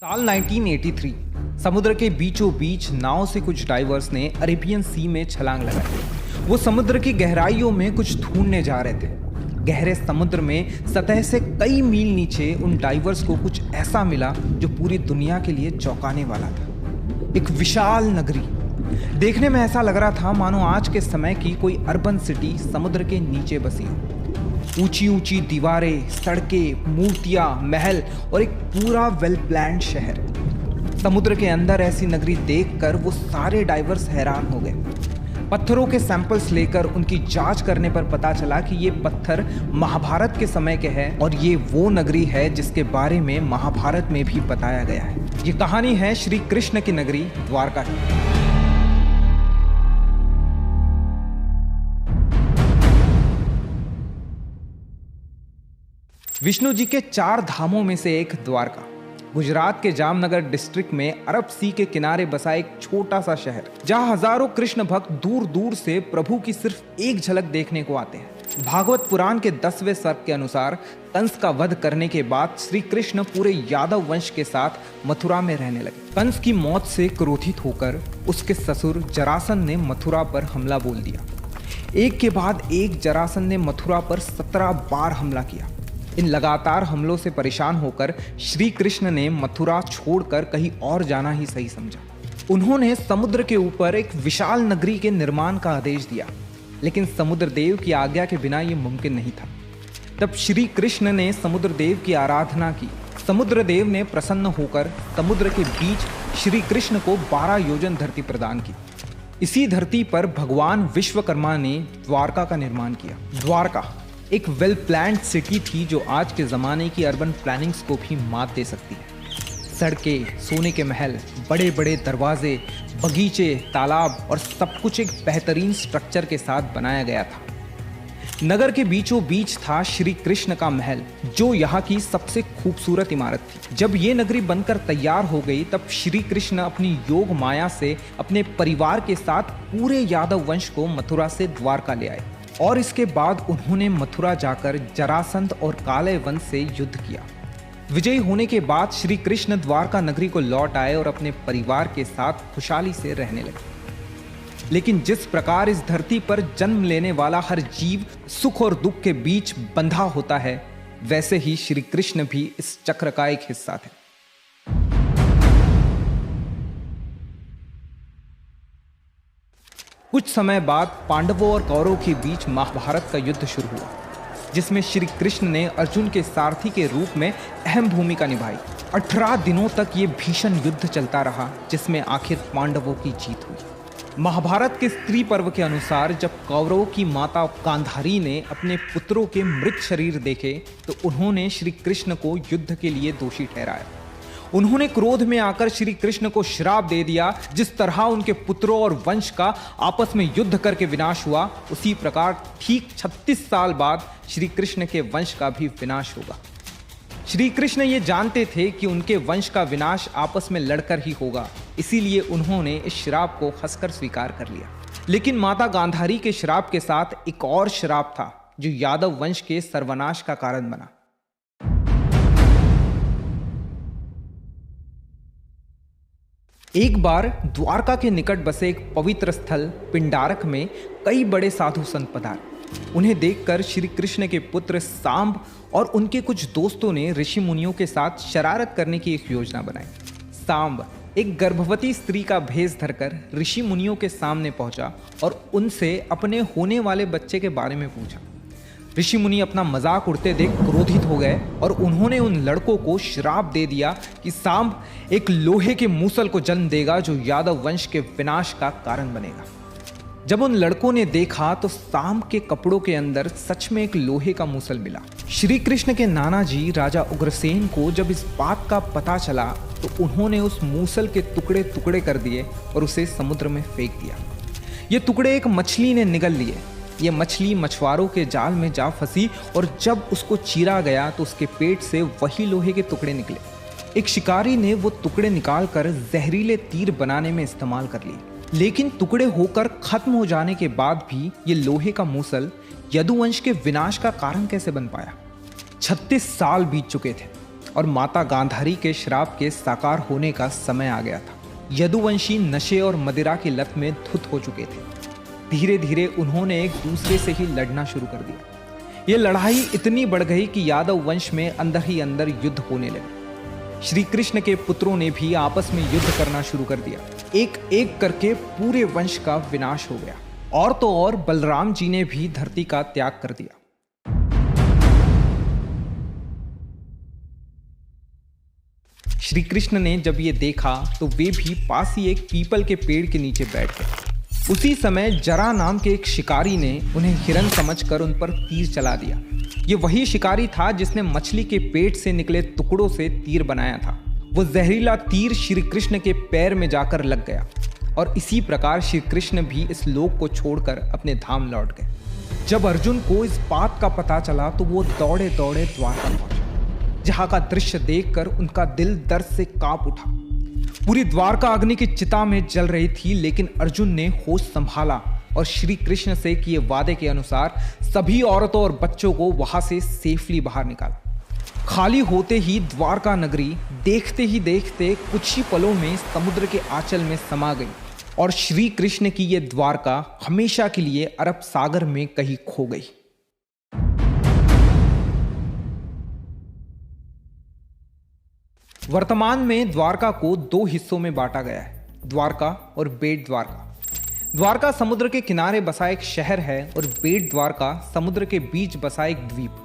साल 1983 समुद्र के बीचों बीच नाव से कुछ डाइवर्स ने अरेबियन सी में छलांग लगाई। वो समुद्र की गहराइयों में कुछ ढूंढने जा रहे थे। गहरे समुद्र में सतह से कई मील नीचे उन डाइवर्स को कुछ ऐसा मिला जो पूरी दुनिया के लिए चौंकाने वाला था। एक विशाल नगरी। देखने में ऐसा लग रहा था मानो आज के समय की कोई अर्बन सिटी समुद्र के नीचे बसी हो। ऊंची ऊंची दीवारें, सड़कें, मूर्तियां, महल और एक पूरा वेल प्लान्ड शहर। समुद्र के अंदर ऐसी नगरी देखकर वो सारे डाइवर्स हैरान हो गए। पत्थरों के सैंपल्स लेकर उनकी जांच करने पर पता चला कि ये पत्थर महाभारत के समय के हैं और ये वो नगरी है जिसके बारे में महाभारत में भी बताया गया है। ये कहानी है श्री कृष्ण की नगरी द्वारका की। विष्णु जी के 4 धामों में से एक द्वारका गुजरात के जामनगर डिस्ट्रिक्ट में अरब सी के किनारे बसा एक छोटा सा शहर, जहां हजारों कृष्ण भक्त दूर दूर से प्रभु की सिर्फ एक झलक देखने को आते हैं। भागवत पुराण के 10वें सर्ग के अनुसार कंस का वध करने के बाद श्री कृष्ण पूरे यादव वंश के साथ मथुरा में रहने लगे। कंस की मौत से क्रोधित होकर उसके ससुर जरासंध ने मथुरा पर हमला बोल दिया। एक के बाद एक जरासंध ने मथुरा पर 17 बार हमला किया। इन लगातार हमलों से परेशान होकर श्री कृष्ण ने मथुरा छोड़कर कहीं और जाना ही सही समझा। उन्होंने समुद्र के ऊपर एक विशाल नगरी के निर्माण का आदेश दिया, लेकिन समुद्र देव की आज्ञा के बिना यह मुमकिन नहीं था। तब श्री कृष्ण ने समुद्र देव की आराधना की। समुद्र देव ने प्रसन्न होकर समुद्र के बीच श्री कृष्ण को 12 योजन धरती प्रदान की। इसी धरती पर भगवान विश्वकर्मा ने द्वारका का निर्माण किया। द्वारका एक वेल प्लान्ड सिटी थी जो आज के ज़माने की अर्बन प्लानिंग्स को भी मात दे सकती है। सड़कें, सोने के महल, बड़े बड़े दरवाजे, बगीचे, तालाब और सब कुछ एक बेहतरीन स्ट्रक्चर के साथ बनाया गया था। नगर के बीचों बीच था श्री कृष्ण का महल, जो यहाँ की सबसे खूबसूरत इमारत थी। जब ये नगरी बनकर तैयार हो गई तब श्री कृष्ण अपनी योग माया से अपने परिवार के साथ पूरे यादव वंश को मथुरा से द्वारका ले आए और इसके बाद उन्होंने मथुरा जाकर जरासंध और काले वंश से युद्ध किया। विजयी होने के बाद श्री कृष्ण द्वारका नगरी को लौट आए और अपने परिवार के साथ खुशहाली से रहने लगे। लेकिन जिस प्रकार इस धरती पर जन्म लेने वाला हर जीव सुख और दुख के बीच बंधा होता है, वैसे ही श्री कृष्ण भी इस चक्र का एक हिस्सा थे। कुछ समय बाद पांडवों और कौरवों के बीच महाभारत का युद्ध शुरू हुआ, जिसमें श्री कृष्ण ने अर्जुन के सारथी के रूप में अहम भूमिका निभाई। 18 दिनों तक ये भीषण युद्ध चलता रहा, जिसमें आखिर पांडवों की जीत हुई। महाभारत के स्त्री पर्व के अनुसार जब कौरवों की माता गांधारी ने अपने पुत्रों के मृत शरीर देखे तो उन्होंने श्री कृष्ण को युद्ध के लिए दोषी ठहराया। उन्होंने क्रोध में आकर श्री कृष्ण को श्राप दे दिया। जिस तरह उनके पुत्रों और वंश का आपस में युद्ध करके विनाश हुआ, उसी प्रकार ठीक 36 साल बाद श्री कृष्ण के वंश का भी विनाश होगा। श्री कृष्ण ये जानते थे कि उनके वंश का विनाश आपस में लड़कर ही होगा, इसीलिए उन्होंने इस श्राप को हंसकर स्वीकार कर लिया। लेकिन माता गांधारी के श्राप के साथ एक और श्राप था जो यादव वंश के सर्वनाश का कारण बना। एक बार द्वारका के निकट बसे एक पवित्र स्थल पिंडारक में कई बड़े साधु संत पधारे। उन्हें देखकर श्री कृष्ण के पुत्र सांब और उनके कुछ दोस्तों ने ऋषि मुनियों के साथ शरारत करने की एक योजना बनाई। सांब एक गर्भवती स्त्री का भेष धरकर ऋषि मुनियों के सामने पहुंचा और उनसे अपने होने वाले बच्चे के बारे में पूछा। ऋषि मुनि अपना मजाक उड़ते देख क्रोधित हो गए और उन्होंने उन लड़कों को श्राप दे दिया कि सांब एक लोहे के मूसल को जन्म देगा जो यादव वंश के विनाश का कारण बनेगा। जब उन लड़कों ने देखा तो सांब के कपड़ों के अंदर सच में एक लोहे का मूसल मिला। श्री कृष्ण के नाना जी राजा उग्रसेन को जब इस बात का पता चला तो उन्होंने उस मूसल के टुकड़े टुकड़े कर दिए और उसे समुद्र में फेंक दिया। ये टुकड़े एक मछली ने निगल लिए। ये मछली मछुआरों के जाल में जा फंसी और जब उसको चीरा गया तो उसके पेट से वही लोहे के टुकड़े निकले। एक शिकारी ने वो टुकड़े निकालकर जहरीले तीर बनाने में इस्तेमाल कर लिए। लेकिन टुकड़े होकर खत्म हो जाने के बाद भी ये लोहे का मूसल यदुवंश के विनाश का कारण कैसे बन पाया? 36 साल बीत चुके थे। और माता गांधारी के श्राप के साकार होने का समय आ गया था। यदुवंशी नशे और मदिरा की लत में धुत हो चुके थे। धीरे धीरे उन्होंने एक दूसरे से ही लड़ना शुरू कर दिया। ये लड़ाई इतनी बढ़ गई कि यादव वंश में अंदर ही अंदर युद्ध होने लगे। श्री कृष्ण के पुत्रों ने भी आपस में युद्ध करना शुरू कर दिया। एक एक करके पूरे वंश का विनाश हो गया। और तो और बलराम जी ने भी धरती का त्याग कर दिया। श्री कृष्ण ने जब ये देखा तो वे भी पास ही एक पीपल के पेड़ के नीचे बैठ गए। उसी समय जरा नाम के एक शिकारी ने उन्हें हिरन समझकर उन पर तीर चला दिया। ये वही शिकारी था जिसने मछली के पेट से निकले टुकड़ों से तीर बनाया था। वो जहरीला तीर श्री कृष्ण के पैर में जाकर लग गया और इसी प्रकार श्री कृष्ण भी इस लोक को छोड़कर अपने धाम लौट गए। जब अर्जुन को इस बात का पता चला तो वो दौड़े दौड़े द्वारका पहुंचे, जहां का दृश्य देखकर उनका दिल दर्द से कांप उठा। पूरी द्वारका अग्नि की चिता में जल रही थी, लेकिन अर्जुन ने होश संभाला और श्री कृष्ण से किए वादे के अनुसार सभी औरतों और बच्चों को वहां से सेफली बाहर निकाला। खाली होते ही द्वारका नगरी देखते ही देखते कुछ ही पलों में समुद्र के आंचल में समा गई और श्री कृष्ण की ये द्वारका हमेशा के लिए अरब सागर में कहीं खो गई। वर्तमान में द्वारका को दो हिस्सों में बांटा गया है, द्वारका और बेट द्वारका। द्वारका समुद्र के किनारे बसा एक शहर है और बेट द्वारका समुद्र के बीच बसा एक द्वीप।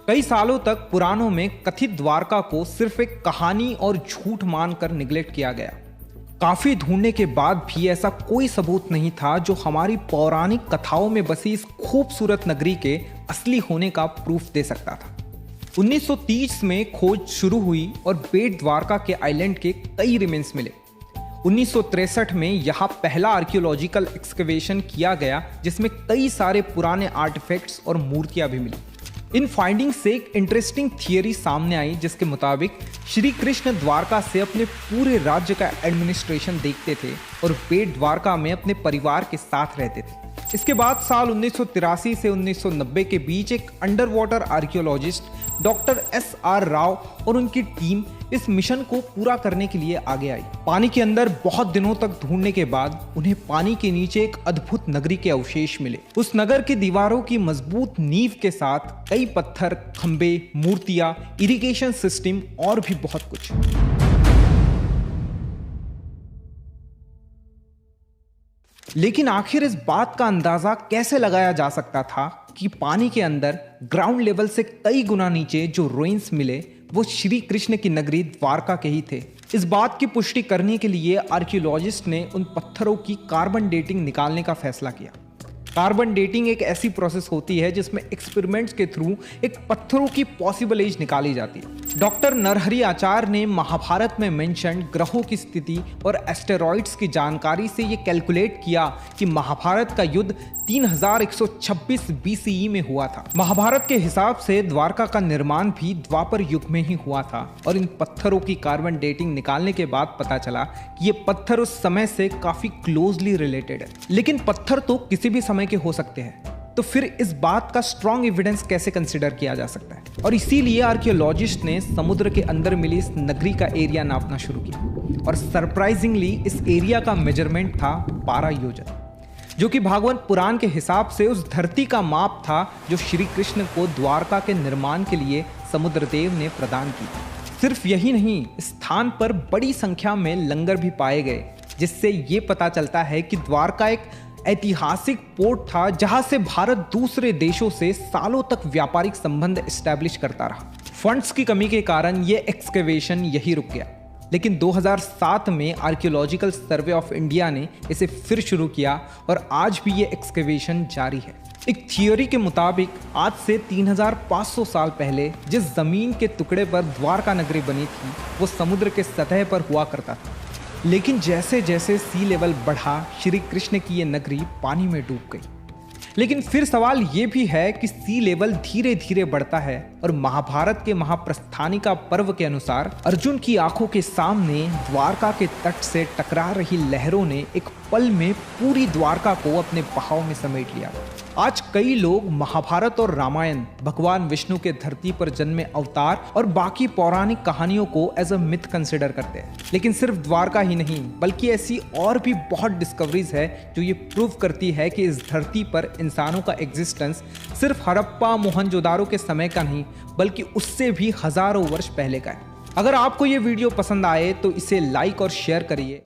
कई सालों तक पुराणों में कथित द्वारका को सिर्फ एक कहानी और झूठ मानकर निगलेक्ट किया गया। काफी ढूंढने के बाद भी ऐसा कोई सबूत नहीं था जो हमारी पौराणिक कथाओं में बसी इस खूबसूरत नगरी के असली होने का प्रूफ दे सकता था। 1930 में खोज शुरू हुई और बेट द्वारका के आइलैंड के कई रिमेन्स मिले। 1963 में यहाँ पहला आर्कियोलॉजिकल एक्सकवेशन किया गया, जिसमें कई सारे पुराने आर्टिफैक्ट्स और मूर्तियां भी मिली। इन फाइंडिंग्स से एक इंटरेस्टिंग थियरी सामने आई, जिसके मुताबिक श्री कृष्ण द्वारका से अपने पूरे राज्य का एडमिनिस्ट्रेशन देखते थे और बेट द्वारका में अपने परिवार के साथ रहते थे। इसके बाद साल 1983 से 1990 के बीच एक under water archaeologist doctor SR Rao और उनकी टीम इस मिशन को पूरा करने के लिए आगे आई। पानी के अंदर बहुत दिनों तक ढूंढने के बाद उन्हें पानी के नीचे एक अद्भुत नगरी के अवशेष मिले। उस नगर की दीवारों की मजबूत नींव के साथ कई पत्थर, खंबे, मूर्तियां, इरिगेशन सिस्टम और भी बहुत कुछ। लेकिन आखिर इस बात का अंदाजा कैसे लगाया जा सकता था कि पानी के अंदर ग्राउंड लेवल से कई गुना नीचे जो रुइंस मिले वो श्री कृष्ण की नगरी द्वारका के ही थे। इस बात की पुष्टि करने के लिए आर्कियोलॉजिस्ट ने उन पत्थरों की कार्बन डेटिंग निकालने का फैसला किया। कार्बन डेटिंग एक ऐसी प्रोसेस होती है जिसमें एक्सपेरिमेंट्स के थ्रू एक पत्थरों की पॉसिबल एज निकाली जाती है। डॉक्टर नरहरि आचार्य ने महाभारत में मेंशन ग्रहों की स्थिति और एस्टेरॉइड्स की जानकारी से ये कैलकुलेट किया कि महाभारत का युद्ध 3126 BCE में हुआ था। महाभारत के हिसाब से द्वारका का निर्माण भी द्वापर युग में ही हुआ था और इन पत्थरों की कार्बन डेटिंग निकालने के बाद पता चला कि ये पत्थर उस समय से काफी क्लोजली रिलेटेड है। लेकिन पत्थर तो किसी भी समय के हो सकते हैं, तो फिर इस बात का स्ट्रॉन्ग एविडेंस कैसे कंसीडर किया जा सकता है? और इसीलिए आर्कियोलॉजिस्ट ने समुद्र के अंदर मिली इस नगरी का एरिया नापना शुरू किया और सरप्राइजिंगली इस एरिया का मेजरमेंट था 12 योजन, जो कि भागवत पुराण के हिसाब से उस धरती का माप था जो श्री कृष्ण को द्वारका के निर्माण के लिए समुद्रदेव ने प्रदान की। सिर्फ यही नहीं, स्थान पर बड़ी संख्या में लंगर भी पाए गए, जिससे ये पता चलता है कि द्वारका एक ऐतिहासिक पोर्ट था जहां से भारत दूसरे देशों से सालों तक व्यापारिक संबंध एस्टैब्लिश करता रहा। फंड्स की कमी के कारण यह एक्सकेवेशन यही रुक गया, लेकिन 2007 में आर्कियोलॉजिकल सर्वे ऑफ इंडिया ने इसे फिर शुरू किया और आज भी ये एक्सकेवेशन जारी है। एक थियोरी के मुताबिक आज से 3500 साल पहले जिस जमीन के टुकड़े पर द्वारका नगरी बनी थी वो समुद्र के सतह पर हुआ करता था, लेकिन जैसे जैसे सी लेवल बढ़ा श्री कृष्ण की ये नगरी पानी में डूब गई। लेकिन फिर सवाल ये भी है कि सी लेवल धीरे धीरे बढ़ता है और महाभारत के महाप्रस्थानिका पर्व के अनुसार अर्जुन की आंखों के सामने द्वारका के तट से टकरा रही लहरों ने एक पल में पूरी द्वारका को अपने बहाव में समेट लिया। आज कई लोग महाभारत और रामायण, भगवान विष्णु के धरती पर जन्मे अवतार और बाकी पौराणिक कहानियों को एज अ मिथ कंसिडर करते हैं। लेकिन सिर्फ द्वारका ही नहीं, बल्कि ऐसी और भी बहुत डिस्कवरीज है जो ये प्रूव करती है कि इस धरती पर इंसानों का एग्जिस्टेंस सिर्फ हड़प्पा मोहनजोदारो के समय का नहीं, बल्कि उससे भी हजारों वर्ष पहले का है। अगर आपको ये वीडियो पसंद आए तो इसे लाइक और शेयर करिए।